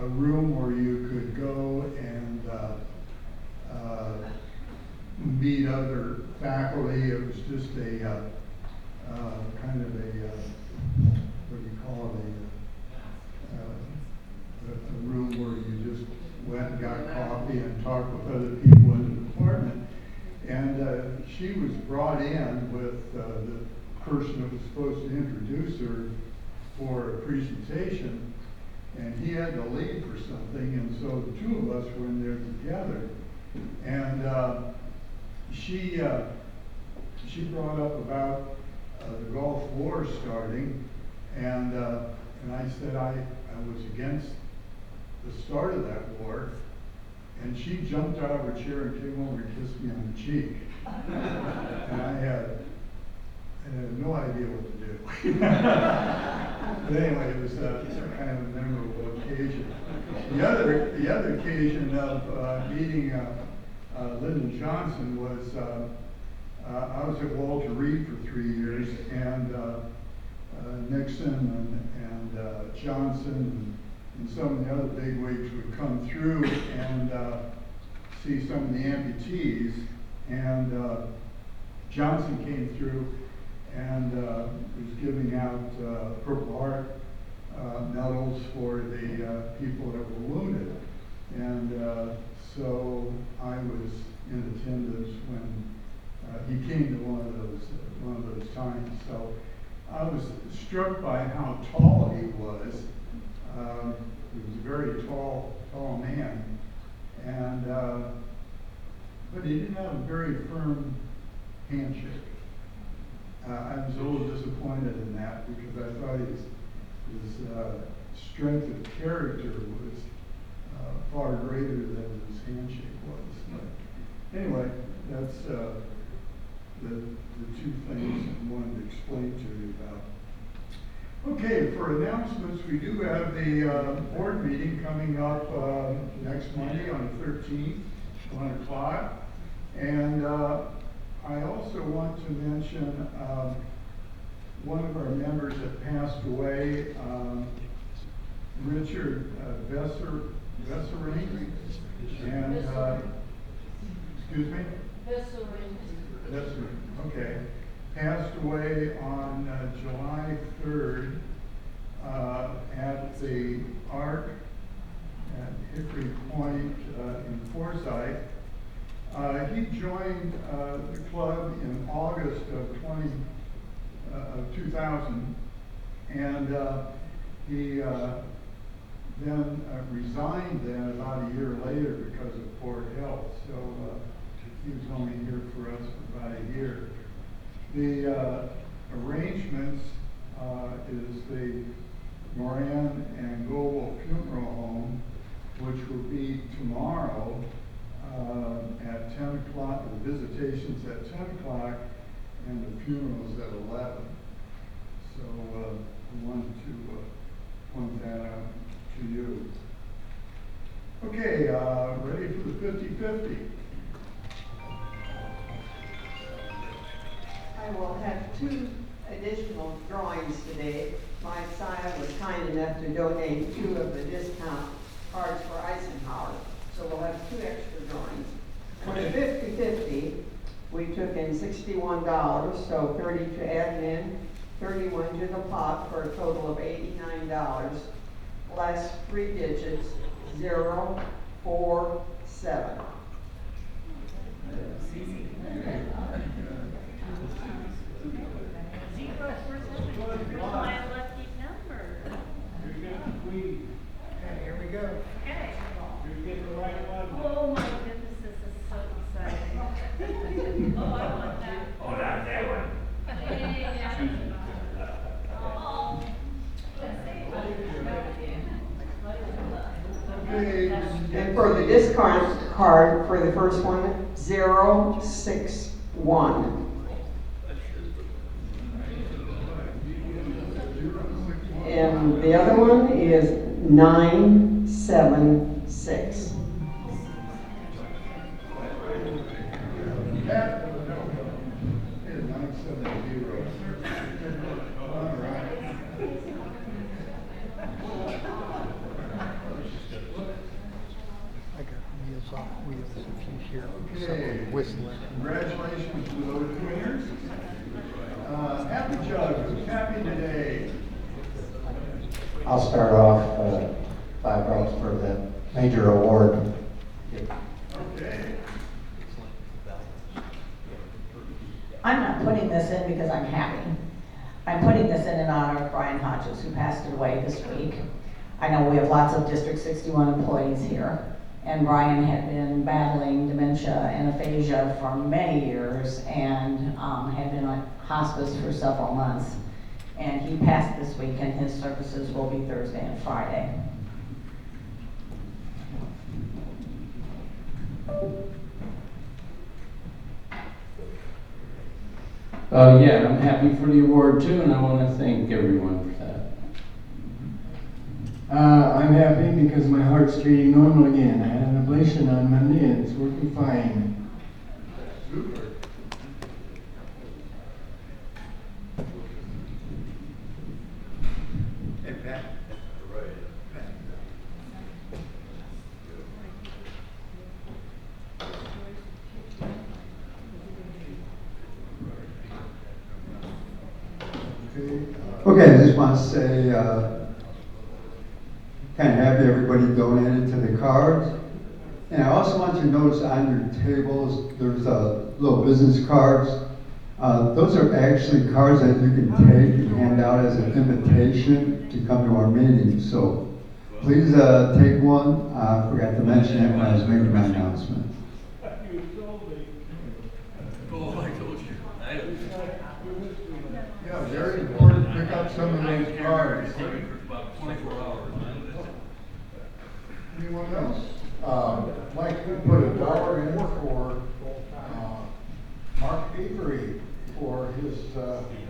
room where you could go and meet other faculty. It was just a kind of a what do you call it, a room where you just went and got coffee and talked with other people in the department. And she was brought in with the person that was supposed to introduce her for a presentation, and he had to leave for something, and so the two of us were in there together. And she brought up about the Gulf War starting, and I said I was against the start of that war, and she jumped out of her chair and came over and kissed me on the cheek. And I had no idea what to do. But anyway, it was kind of a memorable occasion. The other occasion of meeting Lyndon Johnson was I was at Walter Reed for 3 years, and Nixon and Johnson and some of the other bigwigs would come through and see some of the amputees, and Johnson came through and was giving out Purple Heart medals for the people that were wounded. And so I was in attendance when he came to one of those times. So I was struck by how tall he was. He was a very tall man, and but he didn't have a very firm handshake. I was a little disappointed in that because I thought his strength of character was far greater than his handshake was. But anyway, that's the two things I wanted to explain to you about. Okay, for announcements, we do have the board meeting coming up next Monday on the 13th, 1 o'clock. And I also want to mention one of our members that passed away Richard Vesserini, and, excuse me? Vesserini, okay, passed away on July 3rd at the Ark at Hickory Point in Forsyth. He joined the club in August of 2000, and he then resigned then about a year later because of poor health. So he was only here for us for about a year. The arrangements is the Moran and Goebel Funeral Home, which will be tomorrow at 10 o'clock. The visitation's at 10 o'clock and the funeral's at 11. So I wanted to point that out to you. Okay, ready for the 50-50? I will have 2 additional drawings today. My sire was kind enough to donate 2 of the discount cards for Eisenhower, so we'll have 2 extra drawings. For the 50-50, we took in $61, so 30 to admin, 31 to the pot for a total of $89. Last 3 digits, 0, 4, 7. Here we go. Okay. You get the right one. Oh my goodness, this is so exciting. Oh, I want that. Oh, not that one. Yeah. Oh. And for the discount card, for the first one, 061. And the other one is 976. Okay, congratulations to those winners. Happy Jug, who's happy today? I'll start off $5 for the major award. Okay. I'm not putting this in because I'm happy. I'm putting this in honor of Brian Hodges, who passed away this week. I know we have lots of District 61 employees here, and Brian had been battling dementia and aphasia for many years and had been on hospice for several months. And he passed this week, and his services will be Thursday and Friday. Yeah, I'm happy for the award too, and I want to thank everyone for that. I'm happy because my heart's beating normal again. I had an ablation on Monday and it's working fine. Super. Hey, Pat. Okay, I just want to say, kind of happy everybody donated to the cards. And I also want you to notice on your tables, there's little business cards. Those are actually cards that you can take and hand out as an invitation to come to our meeting. So please take one. I forgot to mention it when I was making my announcement. Oh, I told you. Yeah, very important to pick up some of those cards. For about 24 hours. Anyone else? Mike, we put $1 in for Mark Avery for his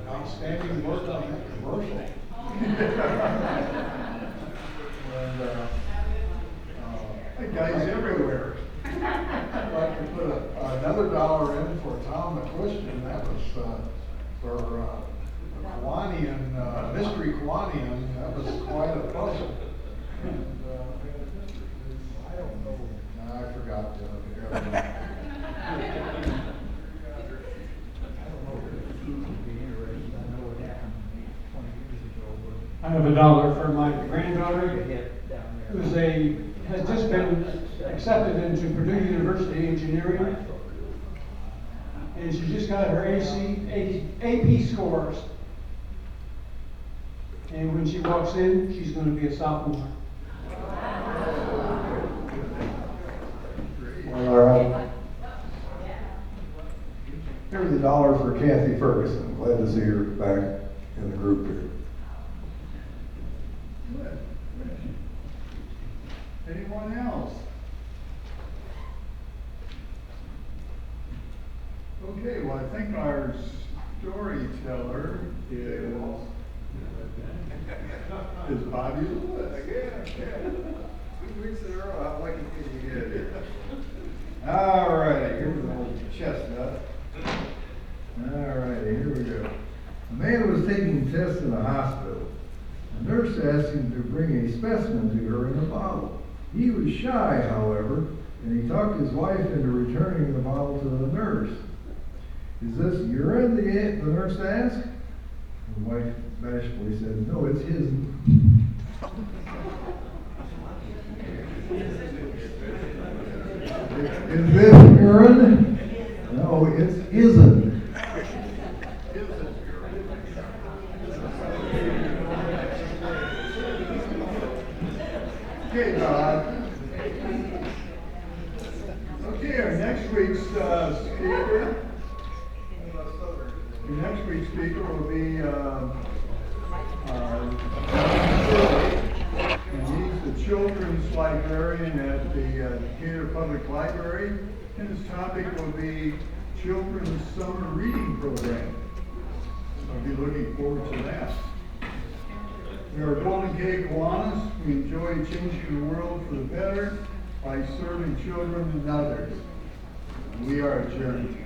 outstanding work on that commercial. And That guy's everywhere. I'd like to put another $1 in for Tom McQuiston. That was for Kiwanian, mystery Kiwanian. That was quite a puzzle. I don't know. No, I forgot. I don't know if the kids would be interested. I know it happened 20 years ago, but. I have $1 for my granddaughter, has just been accepted into Purdue University Engineering. And she just got her AP scores. And when she walks in, she's going to be a sophomore. All right. Here's $1 for Kathy Ferguson. Glad to see her back in the group here. Good. Anyone else? Okay, well, I think our storyteller is Bobby Lewis. Again. 2 weeks in a row, I like it when you get here. All righty, here's an old chestnut. All righty, here we go. A man was taking tests in a hospital. The nurse asked him to bring a specimen to her in a bottle. He was shy, however, and he talked his wife into returning the bottle to the nurse. Is this urine? The nurse asked. The wife bashfully said, no, it's his. Is this urine? No, it's isn't. Okay, Bob. Okay, our next week's speaker. Your next week's speaker will be and he's the children's librarian at the Decatur Public Library, and his topic will be Children's Summer Reading Program. I'll be looking forward to that. We are Golden Gate Kiwanis. We enjoy changing the world for the better by serving children and others. We are adjourned.